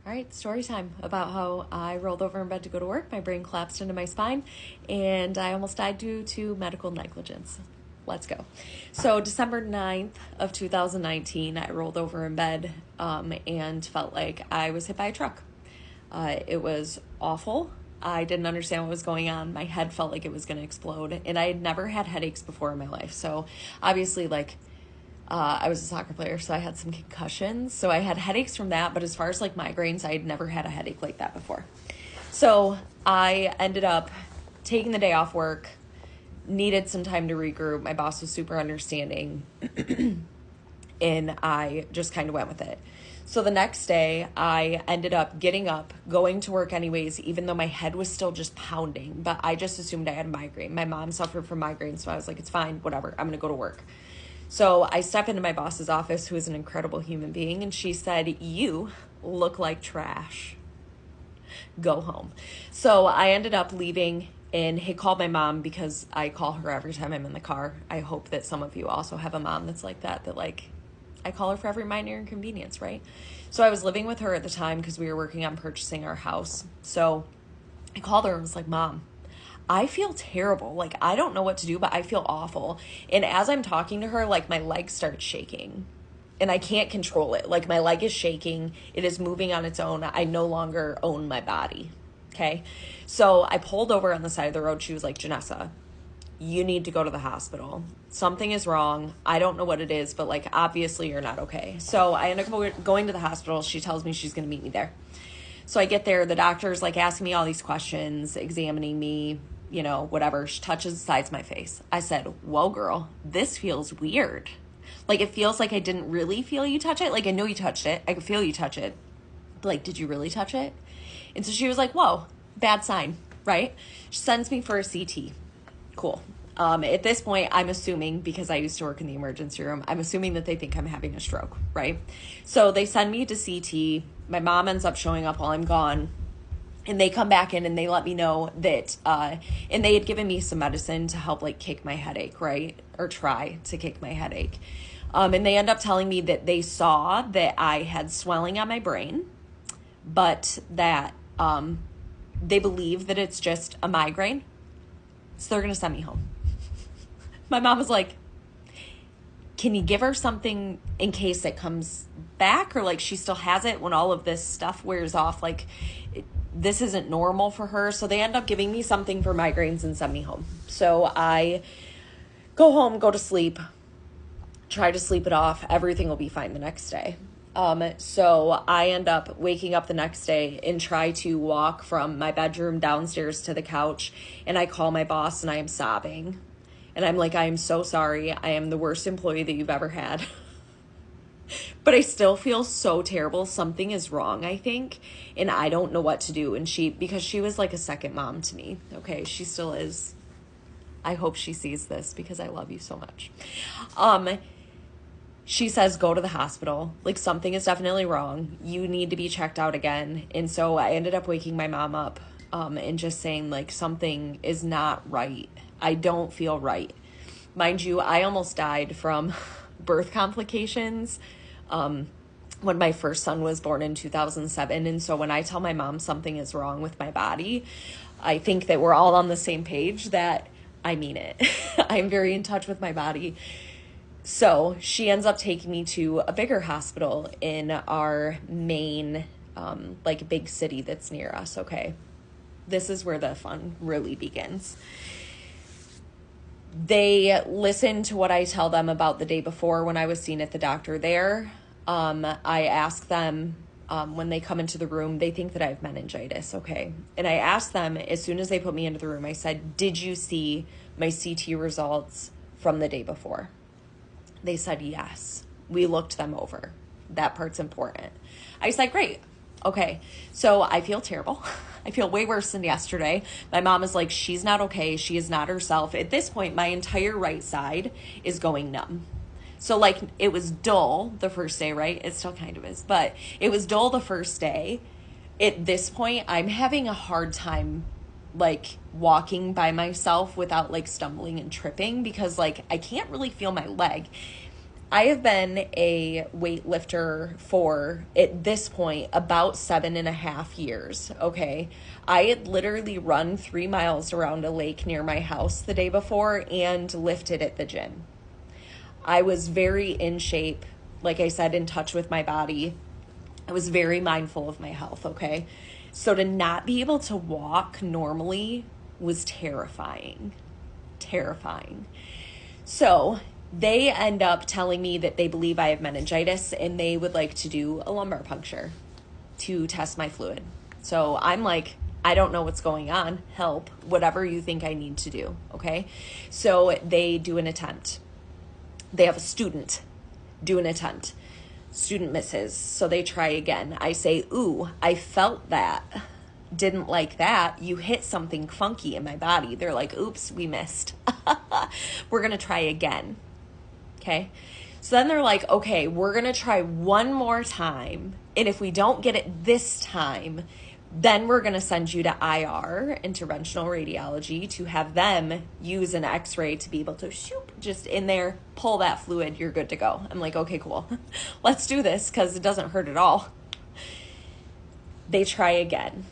All right, story time about how I rolled over in bed to go to work. My brain collapsed into my spine, and I almost died due to medical negligence. Let's go. So December 9th of 2019, I rolled over in bed and felt like I was hit by a truck. It was awful. I didn't understand what was going on. My head felt like it was going to explode, and I had never had headaches before in my life. So obviously, I was a soccer player, so I had some concussions. So I had headaches from that, but as far as like migraines, I had never had a headache like that before. So I ended up taking the day off work, needed some time to regroup. My boss was super understanding, and I just kind of went with it. So the next day, I ended up getting up, going to work anyways, even though my head was still just pounding, but I just assumed I had a migraine. My mom suffered from migraines, so I was like, it's fine, whatever, I'm going to go to work. So I step into my boss's office, who is an incredible human being, and she said, "You look like trash. Go home." So I ended up leaving and he called my mom because I call her every time I'm in the car. I hope that some of you also have a mom that's like that like I call her for every minor inconvenience, right? So I was living with her at the time because we were working on purchasing our house. So I called her and was like, "Mom, I feel terrible. Like, I don't know what to do, but I feel awful." And as I'm talking to her, like, my leg starts shaking and I can't control it. Like, my leg is shaking. It is moving on its own. I no longer own my body. Okay. So I pulled over on the side of the road. She was like, "Janessa, you need to go to the hospital. Something is wrong. I don't know what it is, but like, obviously you're not okay." So I end up going to the hospital. She tells me she's going to meet me there. So I get there. The doctor's like asking me all these questions, examining me, whatever. She touches the sides of my face. I said, "Whoa, girl, this feels weird. Like, it feels like I didn't really feel you touch it. Like, I know you touched it. I could feel you touch it. But, like, did you really touch it?" And so she was like, "Whoa, bad sign," right? She sends me for a CT. Cool. At this point, I'm assuming, because I used to work in the emergency room, I'm assuming that they think I'm having a stroke, right? So they send me to CT. My mom ends up showing up while I'm gone. And they come back in and they let me know that, and they had given me some medicine to help like kick my headache, right? Or try to kick my headache. And they end up telling me that they saw that I had swelling on my brain, but that they believe that it's just a migraine. So they're going to send me home. My mom was like, "Can you give her something in case it comes back, or like she still has it when all of this stuff wears off? Like, this isn't normal for her." So they end up giving me something for migraines and send me home. So I go home, go to sleep, try to sleep it off. Everything will be fine the next day. So I end up waking up the next day and try to walk from my bedroom downstairs to the couch. And I call my boss and I am sobbing. And I'm like, "I am so sorry. I am the worst employee that you've ever had." But I still feel so terrible. Something is wrong, I think. And I don't know what to do. And because she was like a second mom to me. Okay, she still is. I hope she sees this because I love you so much. She says, "Go to the hospital. Like, something is definitely wrong. You need to be checked out again." And so I ended up waking my mom up and just saying, like, something is not right. I don't feel right. Mind you, I almost died from birth complications when my first son was born in 2007. And so when I tell my mom something is wrong with my body, I think that we're all on the same page, that I mean it. I'm very in touch with my body. So she ends up taking me to a bigger hospital in our main, big city that's near us. Okay. This is where the fun really begins. They listen to what I tell them about the day before when I was seen at the doctor there. I ask them, when they come into the room, they think that I have meningitis, okay? And I asked them, as soon as they put me into the room, I said, "Did you see my CT results from the day before?" They said, "Yes. We looked them over. That part's important." I said, "Great. Okay." So I feel terrible. I feel way worse than yesterday. My mom is like, "She's not okay. She is not herself." At this point, my entire right side is going numb. So like, it was dull the first day, right? It still kind of is, but it was dull the first day. At this point, I'm having a hard time like walking by myself without like stumbling and tripping because like I can't really feel my leg. I have been a weightlifter for, at this point, about 7.5 years, okay? I had literally run 3 miles around a lake near my house the day before and lifted at the gym. I was very in shape, like I said, in touch with my body. I was very mindful of my health, okay? So to not be able to walk normally was terrifying. Terrifying. So they end up telling me that they believe I have meningitis and they would like to do a lumbar puncture to test my fluid. So I'm like, I don't know what's going on. Help, whatever you think I need to do, okay? So they do an attempt. They have a student do an attempt. Student misses, so they try again. I say, ooh, I felt that. Didn't like that. You hit something funky in my body. They're like, oops, we missed. We're going to try again. Okay. So then they're like, okay, we're going to try one more time. And if we don't get it this time, then we're going to send you to IR, interventional radiology, to have them use an x-ray to be able to shoop, just in there, pull that fluid. You're good to go. I'm like, okay, cool. Let's do this because it doesn't hurt at all. They try again.